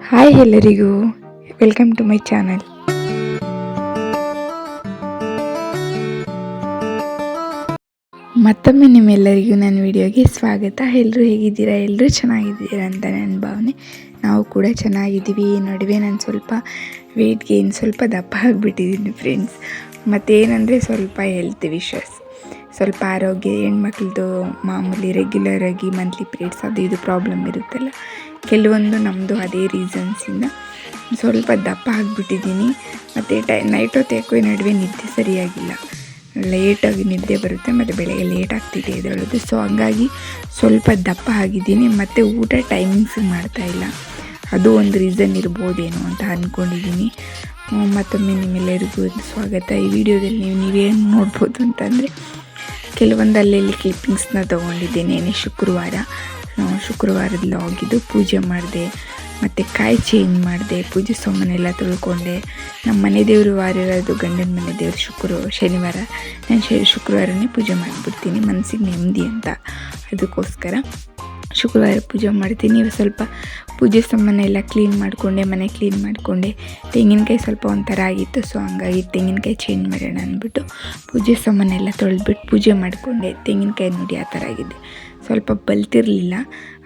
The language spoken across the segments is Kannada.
ಹಾಯ್ ಎಲ್ಲರಿಗೂ, ವೆಲ್ಕಮ್ ಟು ಮೈ ಚಾನಲ್. ಮತ್ತೊಮ್ಮೆ ನಿಮ್ಮೆಲ್ಲರಿಗೂ ನನ್ನ ವಿಡಿಯೋಗೆ ಸ್ವಾಗತ. ಎಲ್ಲರೂ ಹೇಗಿದ್ದೀರಾ? ಎಲ್ಲರೂ ಚೆನ್ನಾಗಿದ್ದೀರಾ ಅಂತ ನನ್ನ ಭಾವನೆ. ನಾವು ಕೂಡ ಚೆನ್ನಾಗಿದ್ದೀವಿ. ಈ ನಡುವೆ ನಾನು ಸ್ವಲ್ಪ ವೆಯ್ಟ್ ಗೇನ್, ಸ್ವಲ್ಪ ದಪ್ಪ ಆಗಿಬಿಟ್ಟಿದ್ದೀನಿ ಫ್ರೆಂಡ್ಸ್. ಮತ್ತೇನೆಂದರೆ ಸ್ವಲ್ಪ ಹೆಲ್ತ್ ವಿಷಸ್, ಸ್ವಲ್ಪ ಆರೋಗ್ಯ, ಹೆಣ್ಮಕ್ಳದ್ದು ಮಾಮೂಲಿ ರೆಗ್ಯುಲರಾಗಿ ಮಂತ್ಲಿ ಪೀರಿಯಡ್ಸ್ ಅದು ಇದು ಪ್ರಾಬ್ಲಮ್ ಇರುತ್ತಲ್ಲ, ಕೆಲವೊಂದು ನಮ್ಮದು ಅದೇ ರೀಸನ್ಸಿಂದ ಸ್ವಲ್ಪ ದಪ್ಪ ಆಗಿಬಿಟ್ಟಿದ್ದೀನಿ. ಮತ್ತು ನೈಟ್ ಹೊತ್ತು ಯಾಕೋ ಈ ನಡುವೆ ನಿದ್ದೆ ಸರಿಯಾಗಿಲ್ಲ, ಲೇಟಾಗಿ ನಿದ್ದೆ ಬರುತ್ತೆ ಮತ್ತು ಬೆಳಗ್ಗೆ ಲೇಟ್ ಆಗ್ತಿದೆ ಎದ್ದೇಳೋದು. ಸೊ ಹಂಗಾಗಿ ಸ್ವಲ್ಪ ದಪ್ಪ ಆಗಿದ್ದೀನಿ. ಮತ್ತು ಊಟ ಟೈಮಿಂಗ್ಸಿಗೆ ಮಾಡ್ತಾಯಿಲ್ಲ, ಅದು ಒಂದು ರೀಸನ್ ಇರ್ಬೋದೇನೋ ಅಂತ ಅಂದ್ಕೊಂಡಿದ್ದೀನಿ. ಮತ್ತೊಮ್ಮೆ ನಿಮ್ಮೆಲ್ಲರಿಗೂ ಸ್ವಾಗತ. ಈ ವಿಡಿಯೋದಲ್ಲಿ ನೀವೇನು ನೋಡ್ಬೋದು ಅಂತಂದರೆ, ಕೆಲವೊಂದು ಅಲ್ಲೆಲ್ಲಿ ಕ್ಲಿಪ್ಪಿಂಗ್ಸ್ನ ತೊಗೊಂಡಿದ್ದೇನೆ. ಶುಕ್ರವಾರದ ಲಾಗಿದ್ದು ಪೂಜೆ ಮಾಡಿದೆ, ಮತ್ತು ಕಾಯಿ ಚೇಂಜ್ ಮಾಡಿದೆ, ಪೂಜೆ ಸಾಮಾನೆಲ್ಲ ತೊಳ್ಕೊಂಡೆ. ನಮ್ಮ ಮನೆ ದೇವರು ವಾರ ಇರೋದು ಗಂಡನ ಮನೆ ದೇವರು ಶನಿವಾರ. ನಾನು ಶುಕ್ರವಾರನೇ ಪೂಜೆ ಮಾಡಿಬಿಡ್ತೀನಿ, ಮನಸ್ಸಿಗೆ ನೆಮ್ಮದಿ ಅಂತ. ಅದಕ್ಕೋಸ್ಕರ ಶುಕ್ರವಾರ ಪೂಜೆ ಮಾಡ್ತೀನಿ. ಸ್ವಲ್ಪ ಪೂಜೆ ಸಾಮಾನೆಲ್ಲ ಕ್ಲೀನ್ ಮಾಡಿಕೊಂಡೆ, ಮನೆ ಕ್ಲೀನ್ ಮಾಡಿಕೊಂಡೆ. ತೆಂಗಿನಕಾಯಿ ಸ್ವಲ್ಪ ಒಂಥರ ಆಗಿತ್ತು, ಸೊ ಹಂಗಾಗಿ ತೆಂಗಿನಕಾಯಿ ಚೇಂಜ್ ಮಾಡೋಣ ಅಂದ್ಬಿಟ್ಟು ಪೂಜೆ ಸಾಮಾನೆಲ್ಲ ತೊಳೆದ್ಬಿಟ್ಟು ಪೂಜೆ ಮಾಡಿಕೊಂಡೆ. ತೆಂಗಿನಕಾಯಿ ನೋಡಿ ಆ ಥರ ಆಗಿದೆ, ಸ್ವಲ್ಪ ಬಲ್ತಿರಲಿಲ್ಲ,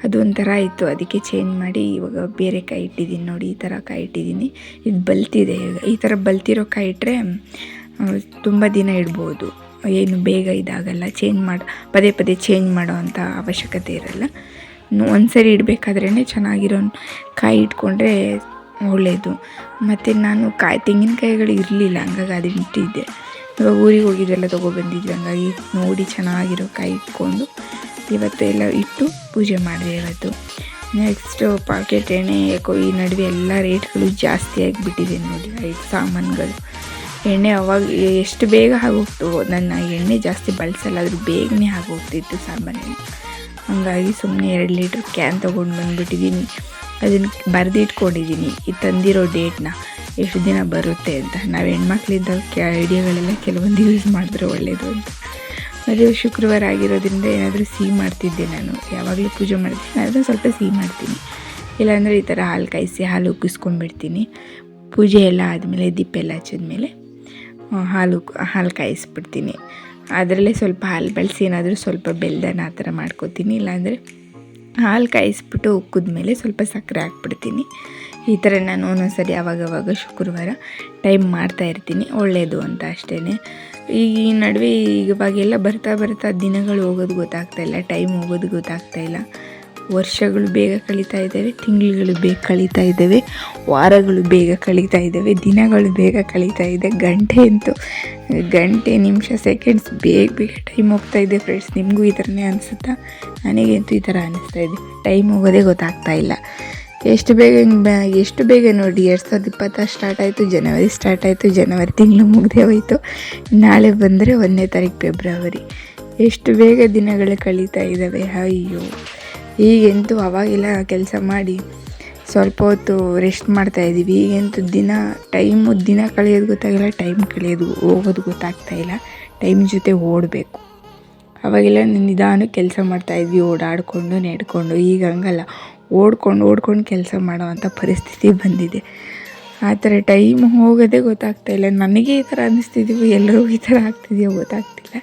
ಅದು ಒಂಥರ ಇತ್ತು, ಅದಕ್ಕೆ ಚೇಂಜ್ ಮಾಡಿ ಇವಾಗ ಬೇರೆ ಕಾಯಿ ಇಟ್ಟಿದ್ದೀನಿ. ನೋಡಿ ಈ ಥರ ಕಾಯಿ ಇಟ್ಟಿದ್ದೀನಿ, ಇದು ಬಲ್ತಿದೆ. ಈ ಥರ ಬಲ್ತಿರೋ ಕಾಯಿ ಇಟ್ಟರೆ ತುಂಬ ದಿನ ಇಡ್ಬೋದು, ಏನು ಬೇಗ ಇದಾಗಲ್ಲ. ಪದೇ ಪದೇ ಚೇಂಜ್ ಮಾಡೋ ಅಂಥ ಅವಶ್ಯಕತೆ ಇರಲ್ಲ. ಒಂದ್ಸರಿ ಇಡಬೇಕಾದ್ರೇ ಚೆನ್ನಾಗಿರೋ ಕಾಯಿ ಇಟ್ಕೊಂಡ್ರೆ ಒಳ್ಳೆಯದು. ಮತ್ತು ನಾನು ತೆಂಗಿನಕಾಯಿಗಳು ಇರಲಿಲ್ಲ, ಹಂಗಾಗಿ ಅದನ್ನ ಇಟ್ಟಿದ್ದೆ. ಇವಾಗ ಊರಿಗೆ ಹೋಗಿದ್ದೆಲ್ಲ ತೊಗೊಬಂದಿದ್ವಿ, ಹಂಗಾಗಿ ನೋಡಿ ಚೆನ್ನಾಗಿರೋ ಕಾಯಿ ಇಟ್ಕೊಂಡು ಇವತ್ತು ಎಲ್ಲ ಇಟ್ಟು ಪೂಜೆ ಮಾಡಿದೆ ಇವತ್ತು. ನೆಕ್ಸ್ಟು ಪಾಕೆಟ್ ಎಣ್ಣೆ, ಯಾಕೋ ಈ ನಡುವೆ ಎಲ್ಲ ರೇಟ್ಗಳು ಜಾಸ್ತಿ ಆಗಿಬಿಟ್ಟಿದೆ ನೋಡಿ. ಸಾಮಾನುಗಳು ಎಣ್ಣೆ ಅವಾಗ ಎಷ್ಟು ಬೇಗ ಆಗೋಗ್ತು, ನನ್ನ ಎಣ್ಣೆ ಜಾಸ್ತಿ ಬಳಸಲ್ಲ, ಅದ್ರ ಬೇಗನೆ ಆಗೋಗ್ತಿತ್ತು ಸಾಂಬಾರು ಎಣ್ಣೆ. ಹಾಗಾಗಿ ಸುಮ್ಮನೆ 2 ಲೀಟ್ರ್ ಕ್ಯಾನ್ ತೊಗೊಂಡು ಬಂದುಬಿಟ್ಟಿದ್ದೀನಿ. ಅದನ್ನು ಬರೆದಿಟ್ಕೊಂಡಿದ್ದೀನಿ, ಈ ತಂದಿರೋ ಡೇಟ್ನ, ಎಷ್ಟು ದಿನ ಬರುತ್ತೆ ಅಂತ. ನಾವು ಹೆಣ್ಮಕ್ಳಿಂದ ಐಡಿಯಾಗಳೆಲ್ಲ ಕೆಲವೊಂದು ಯೂಸ್ ಮಾಡಿದ್ರೆ ಒಳ್ಳೆಯದು ಅಂತ. ಮತ್ತು ಶುಕ್ರವಾರ ಆಗಿರೋದ್ರಿಂದ ಏನಾದರೂ ಸಿಹಿ ಮಾಡ್ತಿದ್ದೆ ನಾನು. ಯಾವಾಗಲೂ ಪೂಜೆ ಮಾಡ್ತೀನಿ, ಆದರೆ ಸ್ವಲ್ಪ ಸಿಹಿ ಮಾಡ್ತೀನಿ. ಇಲ್ಲಾಂದರೆ ಈ ಥರ ಹಾಲು ಕಾಯಿಸಿ ಹಾಲು ಉಗ್ಗಿಸ್ಕೊಂಡ್ಬಿಡ್ತೀನಿ. ಪೂಜೆ ಎಲ್ಲ ಆದಮೇಲೆ ದೀಪ ಎಲ್ಲ ಹಚ್ಚಿದ್ಮೇಲೆ ಹಾಲು ಕಾಯಿಸ್ಬಿಡ್ತೀನಿ. ಅದರಲ್ಲೇ ಸ್ವಲ್ಪ ಹಾಲು ಬಳಸಿ ಏನಾದರೂ ಸ್ವಲ್ಪ ಬೆಲ್ಲನ ಆ ಥರ ಮಾಡ್ಕೋತೀನಿ. ಇಲ್ಲಾಂದರೆ ಹಾಲು ಕಾಯಿಸ್ಬಿಟ್ಟು ಉಕ್ಕಿದ್ಮೇಲೆ ಸ್ವಲ್ಪ ಸಕ್ಕರೆ ಹಾಕ್ಬಿಡ್ತೀನಿ. ಈ ಥರ ನಾನು ಒಂದೊಂದ್ಸರಿ ಆವಾಗವಾಗ ಶುಕ್ರವಾರ ಟೈಮ್ ಮಾಡ್ತಾಯಿರ್ತೀನಿ, ಒಳ್ಳೆಯದು ಅಂತ ಅಷ್ಟೇ. ಈ ನಡುವೆ ಇವಾಗೆಲ್ಲ ಬರ್ತಾ ದಿನಗಳು ಹೋಗೋದು ಗೊತ್ತಾಗ್ತಾಯಿಲ್ಲ, ಟೈಮ್ ಹೋಗೋದು ಗೊತ್ತಾಗ್ತಾಯಿಲ್ಲ. ವರ್ಷಗಳು ಬೇಗ ಕಳೀತಾ ಇದ್ದಾವೆ, ತಿಂಗಳುಗಳು ಬೇಗ ಕಳೀತಾ ಇದ್ದಾವೆ, ವಾರಗಳು ಬೇಗ ಕಳೀತಾ ಇದ್ದಾವೆ, ದಿನಗಳು ಬೇಗ ಕಳೀತಾ ಇದೆ. ಗಂಟೆ ನಿಮಿಷ ಸೆಕೆಂಡ್ಸ್ ಬೇಗ ಟೈಮ್ ಹೋಗ್ತಾ ಇದೆ ಫ್ರೆಂಡ್ಸ್. ನಿಮಗೂ ಈ ಥರನೇ ಅನಿಸುತ್ತಾ? ನನಗಂತೂ ಈ ಥರ ಅನ್ನಿಸ್ತಾ ಇದೆ, ಟೈಮ್ ಹೋಗೋದೇ ಗೊತ್ತಾಗ್ತಾ ಇಲ್ಲ. ಎಷ್ಟು ಬೇಗ ನೋಡಿ, 2020 ಸ್ಟಾರ್ಟ್ ಆಯಿತು, ಜನವರಿ ಸ್ಟಾರ್ಟ್ ಆಯಿತು, ಜನವರಿ ತಿಂಗಳು ಮುಗ್ದೇ ಹೋಯಿತು. ನಾಳೆ ಬಂದರೆ 1ನೇ ತಾರೀಕು ಫೆಬ್ರವರಿ. ಎಷ್ಟು ಬೇಗ ದಿನಗಳು ಕಳೀತಾ ಇದ್ದಾವೆ, ಅಯ್ಯೋ. ಈಗಂತೂ ಅವಾಗೆಲ್ಲ ಕೆಲಸ ಮಾಡಿ ಸ್ವಲ್ಪ ಹೊತ್ತು ರೆಸ್ಟ್ ಮಾಡ್ತಾಯಿದ್ದೀವಿ, ಈಗಂತೂ ದಿನ ಕಳೆಯೋದು ಗೊತ್ತಾಗಿಲ್ಲ, ಟೈಮ್ ಹೋಗೋದು ಗೊತ್ತಾಗ್ತಾಯಿಲ್ಲ. ಟೈಮ್ ಜೊತೆ ಓಡಬೇಕು. ಅವಾಗೆಲ್ಲ ನಿಧಾನಕ್ಕೆ ಕೆಲಸ ಮಾಡ್ತಾಯಿದ್ವಿ, ಓಡಾಡಿಕೊಂಡು ನೆಡ್ಕೊಂಡು. ಈಗ ಹಂಗಲ್ಲ, ಓಡ್ಕೊಂಡು ಕೆಲಸ ಮಾಡೋ ಅಂಥ ಪರಿಸ್ಥಿತಿ ಬಂದಿದೆ. ಆ ಥರ ಟೈಮ್ ಹೋಗೋದೇ ಗೊತ್ತಾಗ್ತಾಯಿಲ್ಲ. ನನಗೆ ಈ ಥರ ಅನ್ನಿಸ್ತಿದ್ದೀವಿ, ಎಲ್ಲರಿಗೂ ಈ ಥರ ಆಗ್ತಿದೆಯೋ ಗೊತ್ತಾಗ್ತಿಲ್ಲ.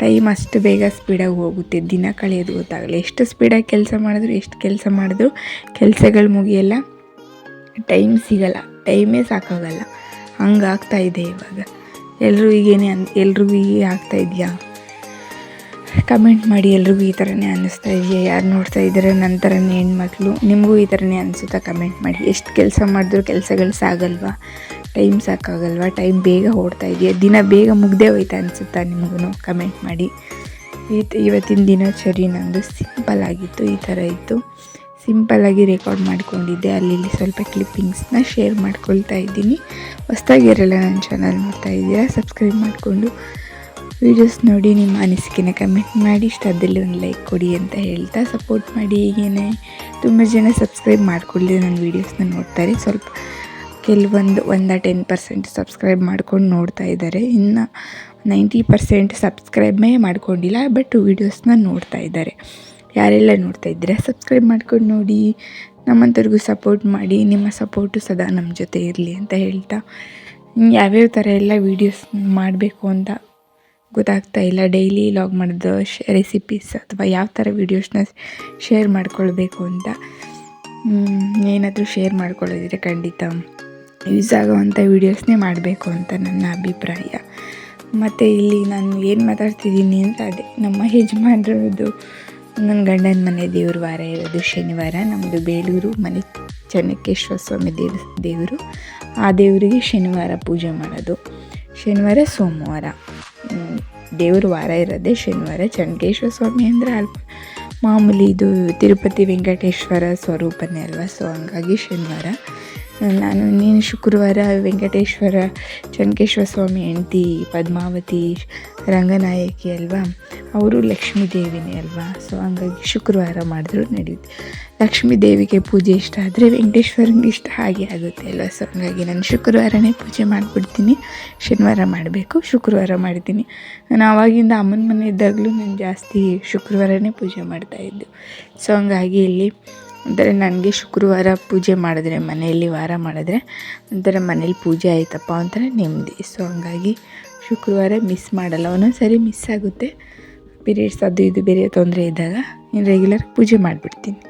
ಟೈಮ್ ಅಷ್ಟು ಬೇಗ ಸ್ಪೀಡಾಗಿ ಹೋಗುತ್ತೆ, ದಿನ ಕಳೆಯೋದು ಗೊತ್ತಾಗಲ್ಲ. ಎಷ್ಟು ಸ್ಪೀಡಾಗಿ ಕೆಲಸ ಮಾಡಿದ್ರು ಕೆಲಸಗಳು ಮುಗಿಯಲ್ಲ, ಟೈಮ್ ಸಿಗಲ್ಲ, ಟೈಮೇ ಸಾಕಾಗಲ್ಲ. ಹಂಗಾಗ್ತಾಯಿದೆ ಇವಾಗ. ಎಲ್ರಿಗೂ ಹೀಗೆ ಆಗ್ತಾಯಿದೆಯಾ? ಕಮೆಂಟ್ ಮಾಡಿ. ಎಲ್ರಿಗೂ ಈ ಥರನೇ ಅನ್ನಿಸ್ತಾ ಇದೆಯಾ? ಯಾರು ನೋಡ್ತಾ ಇದ್ದಾರೆ ನನ್ನ ಥರನೇ ಹೆಣ್ಮಕ್ಳು, ನಿಮಗೂ ಈ ಥರನೇ ಅನಿಸುತ್ತಾ? ಕಮೆಂಟ್ ಮಾಡಿ. ಎಷ್ಟು ಕೆಲಸ ಮಾಡಿದ್ರು ಕೆಲಸಗಳು ಸಾಗಲ್ವಾ? ಟೈಮ್ ಸಾಕಾಗಲ್ವಾ? ಟೈಮ್ ಬೇಗ ಓಡ್ತಾ ಇದೆಯಾ? ದಿನ ಬೇಗ ಮುಗ್ದೇ ಹೋಯ್ತಾ ಅನಿಸುತ್ತಾ ನಿಮಗೂ? ಕಮೆಂಟ್ ಮಾಡಿ. ಇವತ್ತಿನ ದಿನಚರಿ ನಮ್ಮದು ಸಿಂಪಲ್ ಆಗಿತ್ತು, ಈ ಥರ ಇತ್ತು. ಸಿಂಪಲ್ಲಾಗಿ ರೆಕಾರ್ಡ್ ಮಾಡ್ಕೊಂಡಿದ್ದೆ. ಅಲ್ಲಿ ಸ್ವಲ್ಪ ಕ್ಲಿಪ್ಪಿಂಗ್ಸ್ನ ಶೇರ್ ಮಾಡ್ಕೊಳ್ತಾ ಇದ್ದೀನಿ. ಹೊಸ್ದಾಗಿರಲ್ಲ ನನ್ನ ಚಾನಲ್ ನೋಡ್ತಾ ಇದ್ದೀರಾ, ಸಬ್ಸ್ಕ್ರೈಬ್ ಮಾಡಿಕೊಂಡು ವೀಡಿಯೋಸ್ ನೋಡಿ ನಿಮ್ಮ ಅನಿಸಿಕೆನ ಕಮೆಂಟ್ ಮಾಡಿ. ಇಷ್ಟದಲ್ಲಿ ಒಂದು ಲೈಕ್ ಕೊಡಿ ಅಂತ ಹೇಳ್ತಾ ಸಪೋರ್ಟ್ ಮಾಡಿ. ಹೀಗೇ ತುಂಬ ಜನ ಸಬ್ಸ್ಕ್ರೈಬ್ ಮಾಡಿಕೊಳ್ಳಿ, ನನ್ನ ವೀಡಿಯೋಸ್ನ ನೋಡ್ತಾರೆ. ಸ್ವಲ್ಪ 1-10% ಸಬ್ಸ್ಕ್ರೈಬ್ ಮಾಡ್ಕೊಂಡು ನೋಡ್ತಾ ಇದ್ದಾರೆ. ಇನ್ನು 90% ಸಬ್ಸ್ಕ್ರೈಬೇ ಮಾಡ್ಕೊಂಡಿಲ್ಲ, ಬಟ್ ವೀಡಿಯೋಸ್ನ ನೋಡ್ತಾ ಇದ್ದಾರೆ. ಯಾರೆಲ್ಲ ನೋಡ್ತಾ ಇದ್ದೀರಾ ಸಬ್ಸ್ಕ್ರೈಬ್ ಮಾಡ್ಕೊಂಡು ನೋಡಿ. ನಮ್ಮಂಥವ್ರಿಗೂ ಸಪೋರ್ಟ್ ಮಾಡಿ, ನಿಮ್ಮ ಸಪೋರ್ಟು ಸದಾ ನಮ್ಮ ಜೊತೆ ಇರಲಿ ಅಂತ ಹೇಳ್ತಾ, ಯಾವ್ಯಾವ ಥರ ಎಲ್ಲ ವೀಡಿಯೋಸ್ ಮಾಡಬೇಕು ಅಂತ ಗೊತ್ತಾಗ್ತಾ ಇಲ್ಲ. ಡೈಲಿ ಲಾಗ್ ಮಾಡೋದು, ರೆಸಿಪೀಸ್ ಅಥವಾ ಯಾವ ಥರ ವೀಡಿಯೋಸ್ನ ಶೇರ್ ಮಾಡ್ಕೊಳ್ಬೇಕು ಅಂತ. ಏನಾದರೂ ಶೇರ್ ಮಾಡ್ಕೊಳ್ಳೋದಿದ್ರೆ ಖಂಡಿತ ಯೂಸ್ ಆಗೋವಂಥ ವೀಡಿಯೋಸ್ನೇ ಮಾಡಬೇಕು ಅಂತ ನನ್ನ ಅಭಿಪ್ರಾಯ. ಮತ್ತು ಇಲ್ಲಿ ನಾನು ಏನು ಮಾತಾಡ್ತಿದ್ದೀನಿ ಅಂದರೆ ಅದೇ ನಮ್ಮ ಯಜಮಾನ್ರದ್ದು, ನನ್ನ ಗಂಡನ ಮನೆ ದೇವ್ರ ವಾರ ಇರೋದು ಶನಿವಾರ. ನಮ್ಮದು ಬೇಲೂರು ಮನೆ ಚೆನ್ನಕೇಶ್ವರ ಸ್ವಾಮಿ ದೇವರು. ಆ ದೇವರಿಗೆ ಶನಿವಾರ ಪೂಜೆ ಮಾಡೋದು. ಶನಿವಾರ ಸೋಮವಾರ ದೇವ್ರ ವಾರ ಇರೋದೇ ಶನಿವಾರ. ಚೆನ್ನಕೇಶ್ವರ ಸ್ವಾಮಿ ಅಂದರೆ ಮಾಮೂಲಿ ಇದು ತಿರುಪತಿ ವೆಂಕಟೇಶ್ವರ ಸ್ವರೂಪನೇ ಅಲ್ವಾ. ಸೊ ಹಂಗಾಗಿ ಶನಿವಾರ. ನೀನು ಶುಕ್ರವಾರ ವೆಂಕಟೇಶ್ವರ ಚೆನ್ನಕೇಶ್ವರ ಸ್ವಾಮಿ ಹೆಂಡ್ತಿ ಪದ್ಮಾವತಿ ರಂಗನಾಯಕಿ ಅಲ್ವಾ, ಅವರು ಲಕ್ಷ್ಮೀ ದೇವಿನೇ ಅಲ್ವಾ. ಸೊ ಹಂಗಾಗಿ ಶುಕ್ರವಾರ ಮಾಡಿದ್ರು ನಡೆಯುತ್ತೆ. ಲಕ್ಷ್ಮೀ ದೇವಿಗೆ ಪೂಜೆ ಇಷ್ಟ ಆದರೆ ವೆಂಕಟೇಶ್ವರಂಗೆ ಇಷ್ಟ ಹಾಗೆ ಆಗುತ್ತೆ ಅಲ್ವಾ. ಸೊ ಹಂಗಾಗಿ ನಾನು ಶುಕ್ರವಾರನೇ ಪೂಜೆ ಮಾಡಿಬಿಡ್ತೀನಿ. ಶನಿವಾರ ಮಾಡಬೇಕು, ಶುಕ್ರವಾರ ಮಾಡ್ತೀನಿ. ನಾನು ಆವಾಗಿಂದ ಅಮ್ಮನ ಮನೆ ಇದ್ದಾಗಲೂ ನಾನು ಜಾಸ್ತಿ ಶುಕ್ರವಾರನೇ ಪೂಜೆ ಮಾಡ್ತಾಯಿದ್ದು. ಸೊ ಹಂಗಾಗಿ ಇಲ್ಲಿ ಒಂಥರ ನನಗೆ ಶುಕ್ರವಾರ ಪೂಜೆ ಮಾಡಿದ್ರೆ, ಮನೆಯಲ್ಲಿ ವಾರ ಮಾಡಿದ್ರೆ ಒಂಥರ ಮನೇಲಿ ಪೂಜೆ ಆಯ್ತಪ್ಪ ಒಂಥರ ನೆಮ್ಮದಿ. ಸೊ ಹಂಗಾಗಿ ಶುಕ್ರವಾರ ಮಿಸ್ ಮಾಡಲ್ಲ. ಒಂದೊಂದು ಸರಿ ಮಿಸ್ ಆಗುತ್ತೆ, ಪೀರಿಯಡ್ಸ್ ಅದು ಇದು ಬೇರೆ ತೊಂದರೆ ಇದ್ದಾಗ. ರೆಗ್ಯುಲರ್ ಪೂಜೆ ಮಾಡಿಬಿಡ್ತೀನಿ.